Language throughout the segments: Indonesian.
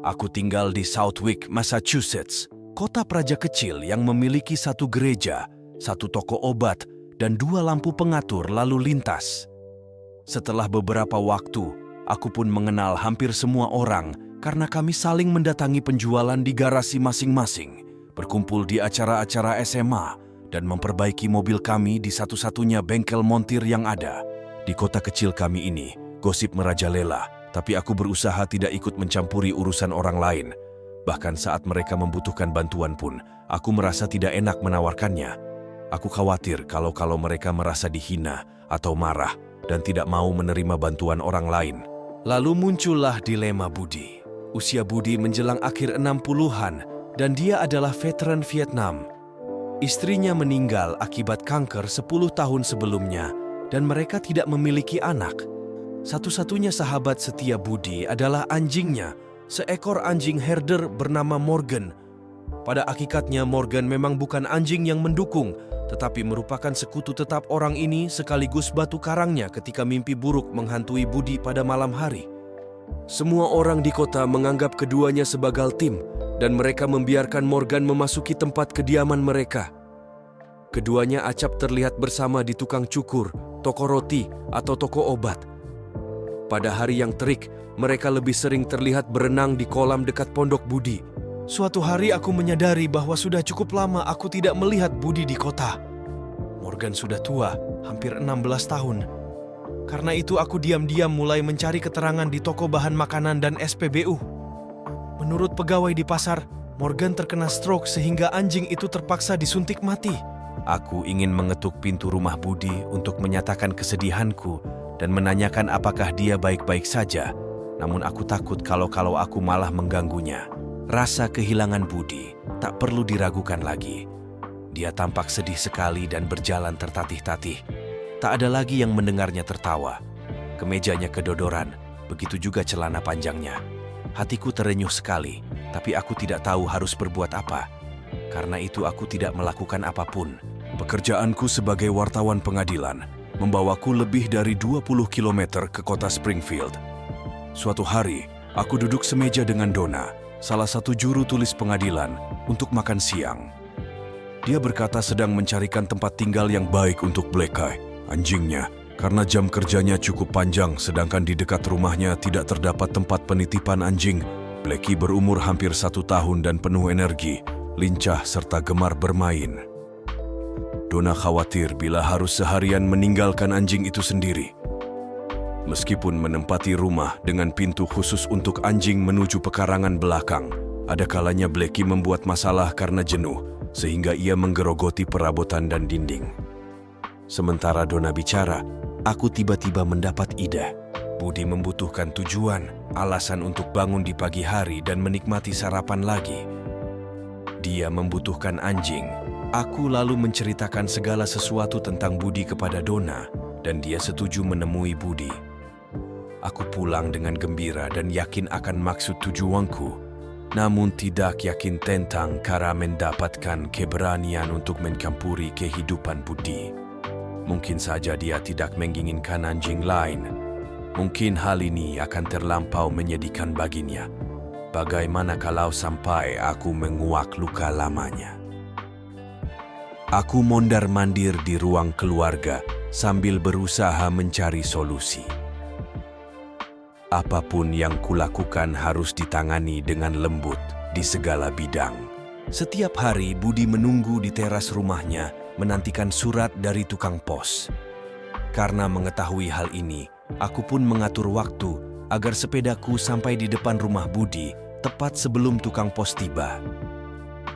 Aku tinggal di Southwick, Massachusetts, kota praja kecil yang memiliki satu gereja, satu toko obat, dan dua lampu pengatur lalu lintas. Setelah beberapa waktu, aku pun mengenal hampir semua orang karena kami saling mendatangi penjualan di garasi masing-masing, berkumpul di acara-acara SMA, dan memperbaiki mobil kami di satu-satunya bengkel montir yang ada. Di kota kecil kami ini, gosip merajalela, tapi aku berusaha tidak ikut mencampuri urusan orang lain. Bahkan saat mereka membutuhkan bantuan pun, aku merasa tidak enak menawarkannya. Aku khawatir kalau mereka merasa dihina atau marah dan tidak mau menerima bantuan orang lain. Lalu muncullah dilema Budi. Usia Budi menjelang akhir 60-an dan dia adalah veteran Vietnam. Istrinya meninggal akibat kanker 10 tahun sebelumnya dan mereka tidak memiliki anak. Satu-satunya sahabat setia Budi adalah anjingnya, seekor anjing herder bernama Morgan. Pada hakikatnya Morgan memang bukan anjing yang mendukung, tetapi merupakan sekutu tetap orang ini sekaligus batu karangnya ketika mimpi buruk menghantui Budi pada malam hari. Semua orang di kota menganggap keduanya sebagai tim, dan mereka membiarkan Morgan memasuki tempat kediaman mereka. Keduanya acap terlihat bersama di tukang cukur, toko roti, atau toko obat. Pada hari yang terik, mereka lebih sering terlihat berenang di kolam dekat pondok Budi. Suatu hari aku menyadari bahwa sudah cukup lama aku tidak melihat Budi di kota. Morgan sudah tua, hampir 16 tahun. Karena itu aku diam-diam mulai mencari keterangan di toko bahan makanan dan SPBU. Menurut pegawai di pasar, Morgan terkena stroke sehingga anjing itu terpaksa disuntik mati. Aku ingin mengetuk pintu rumah Budi untuk menyatakan kesedihanku dan menanyakan apakah dia baik-baik saja. Namun aku takut kalau aku malah mengganggunya. Rasa kehilangan Budi tak perlu diragukan lagi. Dia tampak sedih sekali dan berjalan tertatih-tatih. Tak ada lagi yang mendengarnya tertawa. Kemejanya kedodoran, begitu juga celana panjangnya. Hatiku terenyuh sekali, tapi aku tidak tahu harus berbuat apa. Karena itu aku tidak melakukan apapun. Pekerjaanku sebagai wartawan pengadilan membawaku lebih dari 20 km ke kota Springfield. Suatu hari, aku duduk semeja dengan Donna, salah satu juru tulis pengadilan, untuk makan siang. Dia berkata sedang mencarikan tempat tinggal yang baik untuk Blackie, anjingnya, karena jam kerjanya cukup panjang sedangkan di dekat rumahnya tidak terdapat tempat penitipan anjing. Blackie berumur hampir 1 tahun dan penuh energi, lincah serta gemar bermain. Donna khawatir bila harus seharian meninggalkan anjing itu sendiri. Meskipun menempati rumah dengan pintu khusus untuk anjing menuju pekarangan belakang, ada kalanya Blackie membuat masalah karena jenuh, sehingga ia menggerogoti perabotan dan dinding. Sementara Donna bicara, aku tiba-tiba mendapat ide. Budi membutuhkan tujuan, alasan untuk bangun di pagi hari dan menikmati sarapan lagi. Dia membutuhkan anjing. Aku lalu menceritakan segala sesuatu tentang Budi kepada Donna, dan dia setuju menemui Budi. Aku pulang dengan gembira dan yakin akan maksud tujuanku, namun tidak yakin tentang cara mendapatkan keberanian untuk mencampuri kehidupan Budi. Mungkin saja dia tidak menginginkan anjing lain. Mungkin hal ini akan terlampau menyedihkan baginya. Bagaimana kalau sampai aku menguak luka lamanya? Aku mondar-mandir di ruang keluarga sambil berusaha mencari solusi. Apapun yang kulakukan harus ditangani dengan lembut di segala bidang. Setiap hari Budi menunggu di teras rumahnya menantikan surat dari tukang pos. Karena mengetahui hal ini, aku pun mengatur waktu agar sepedaku sampai di depan rumah Budi tepat sebelum tukang pos tiba.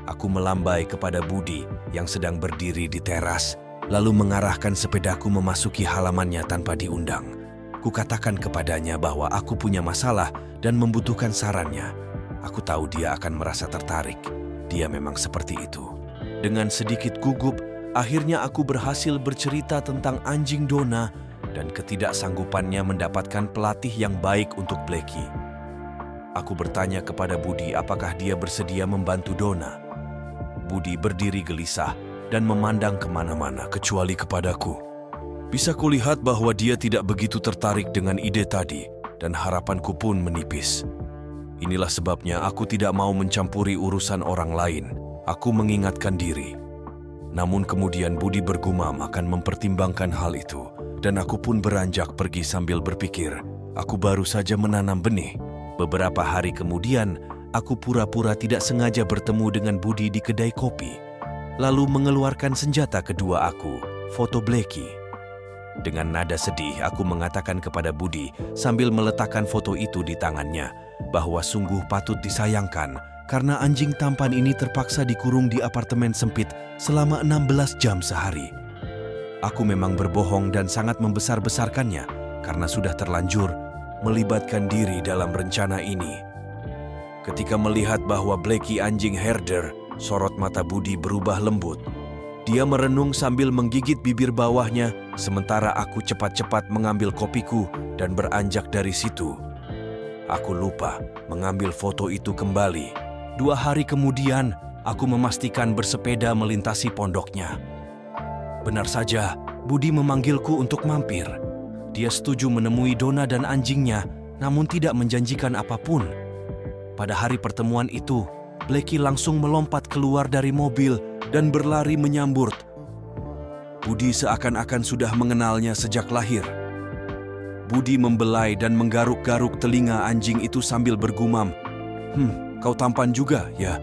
Aku melambai kepada Budi yang sedang berdiri di teras, lalu mengarahkan sepedaku memasuki halamannya tanpa diundang. Kukatakan kepadanya bahwa aku punya masalah dan membutuhkan sarannya. Aku tahu dia akan merasa tertarik. Dia memang seperti itu. Dengan sedikit gugup, akhirnya aku berhasil bercerita tentang anjing Donna dan ketidaksanggupannya mendapatkan pelatih yang baik untuk Blackie. Aku bertanya kepada Budi apakah dia bersedia membantu Donna. Budi berdiri gelisah dan memandang kemana-mana kecuali kepadaku. Bisa kulihat bahwa dia tidak begitu tertarik dengan ide tadi dan harapanku pun menipis. Inilah sebabnya aku tidak mau mencampuri urusan orang lain. Aku mengingatkan diri. Namun kemudian Budi bergumam akan mempertimbangkan hal itu. Dan aku pun beranjak pergi sambil berpikir, aku baru saja menanam benih. Beberapa hari kemudian, aku pura-pura tidak sengaja bertemu dengan Budi di kedai kopi. Lalu mengeluarkan senjata kedua aku, foto Blackie. Dengan nada sedih, aku mengatakan kepada Budi sambil meletakkan foto itu di tangannya, bahwa sungguh patut disayangkan karena anjing tampan ini terpaksa dikurung di apartemen sempit selama 16 jam sehari. Aku memang berbohong dan sangat membesar-besarkannya karena sudah terlanjur melibatkan diri dalam rencana ini. Ketika melihat bahwa Blackie anjing herder, sorot mata Budi berubah lembut. Dia merenung sambil menggigit bibir bawahnya, sementara aku cepat-cepat mengambil kopiku dan beranjak dari situ. Aku lupa mengambil foto itu kembali. 2 hari kemudian, aku memastikan bersepeda melintasi pondoknya. Benar saja, Budi memanggilku untuk mampir. Dia setuju menemui Donna dan anjingnya, namun tidak menjanjikan apapun. Pada hari pertemuan itu, Blackie langsung melompat keluar dari mobil dan berlari menyambut. Budi seakan-akan sudah mengenalnya sejak lahir. Budi membelai dan menggaruk-garuk telinga anjing itu sambil bergumam, kau tampan juga, ya?"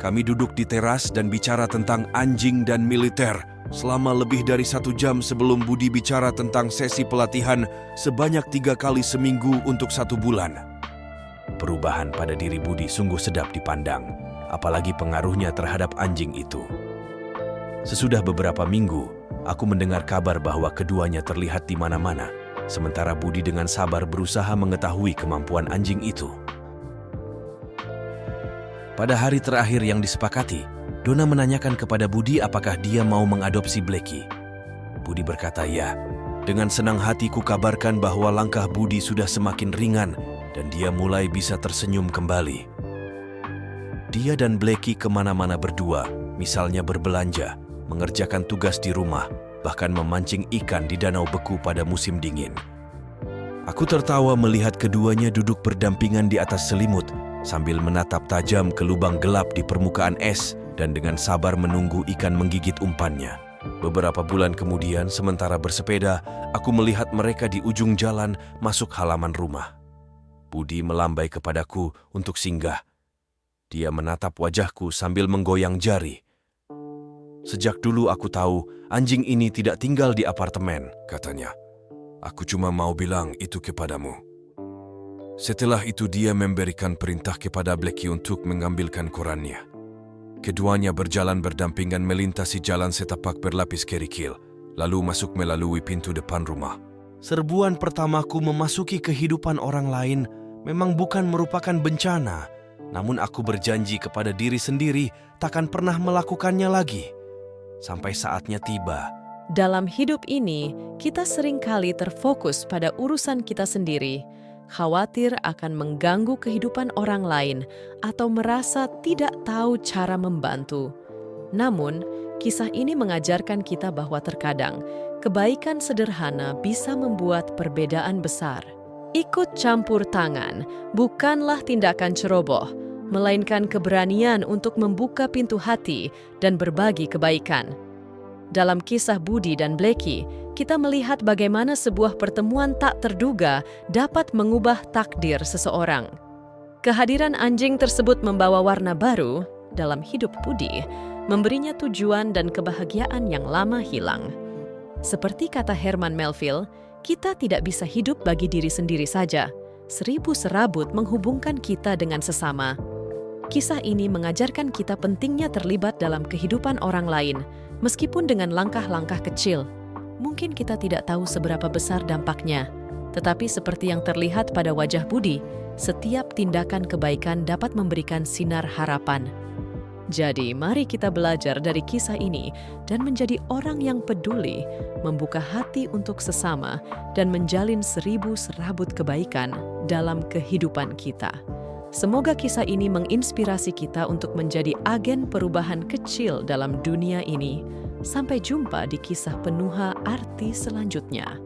Kami duduk di teras dan bicara tentang anjing dan militer selama lebih dari 1 jam sebelum Budi bicara tentang sesi pelatihan sebanyak 3 kali seminggu untuk 1 bulan. Perubahan pada diri Budi sungguh sedap dipandang, apalagi pengaruhnya terhadap anjing itu. Sesudah beberapa minggu, aku mendengar kabar bahwa keduanya terlihat di mana-mana, sementara Budi dengan sabar berusaha mengetahui kemampuan anjing itu. Pada hari terakhir yang disepakati, Donna menanyakan kepada Budi apakah dia mau mengadopsi Blackie. Budi berkata ya. Dengan senang hati kukabarkan bahwa langkah Budi sudah semakin ringan dan dia mulai bisa tersenyum kembali. Dia dan Blackie kemana-mana berdua, misalnya berbelanja, mengerjakan tugas di rumah, bahkan memancing ikan di danau beku pada musim dingin. Aku tertawa melihat keduanya duduk berdampingan di atas selimut, sambil menatap tajam ke lubang gelap di permukaan es dan dengan sabar menunggu ikan menggigit umpannya. Beberapa bulan kemudian, sementara bersepeda, aku melihat mereka di ujung jalan masuk halaman rumah. Budi melambai kepadaku untuk singgah. Dia menatap wajahku sambil menggoyang jari. "Sejak dulu aku tahu anjing ini tidak tinggal di apartemen," katanya. "Aku cuma mau bilang itu kepadamu." Setelah itu dia memberikan perintah kepada Blackie untuk mengambilkan korannya. Keduanya berjalan berdampingan melintasi jalan setapak berlapis kerikil, lalu masuk melalui pintu depan rumah. Serbuan pertamaku memasuki kehidupan orang lain memang bukan merupakan bencana, namun aku berjanji kepada diri sendiri takkan pernah melakukannya lagi. Sampai saatnya tiba. Dalam hidup ini, kita seringkali terfokus pada urusan kita sendiri, khawatir akan mengganggu kehidupan orang lain, atau merasa tidak tahu cara membantu. Namun, kisah ini mengajarkan kita bahwa terkadang kebaikan sederhana bisa membuat perbedaan besar. Ikut campur tangan bukanlah tindakan ceroboh, melainkan keberanian untuk membuka pintu hati dan berbagi kebaikan. Dalam kisah Budi dan Blackie, kita melihat bagaimana sebuah pertemuan tak terduga dapat mengubah takdir seseorang. Kehadiran anjing tersebut membawa warna baru dalam hidup Budi, memberinya tujuan dan kebahagiaan yang lama hilang. Seperti kata Herman Melville, kita tidak bisa hidup bagi diri sendiri saja. 1000 serabut menghubungkan kita dengan sesama. Kisah ini mengajarkan kita pentingnya terlibat dalam kehidupan orang lain, meskipun dengan langkah-langkah kecil. Mungkin kita tidak tahu seberapa besar dampaknya, tetapi seperti yang terlihat pada wajah Budi, setiap tindakan kebaikan dapat memberikan sinar harapan. Jadi, mari kita belajar dari kisah ini dan menjadi orang yang peduli, membuka hati untuk sesama, dan menjalin 1000 serabut kebaikan dalam kehidupan kita. Semoga kisah ini menginspirasi kita untuk menjadi agen perubahan kecil dalam dunia ini. Sampai jumpa di kisah penuh arti selanjutnya.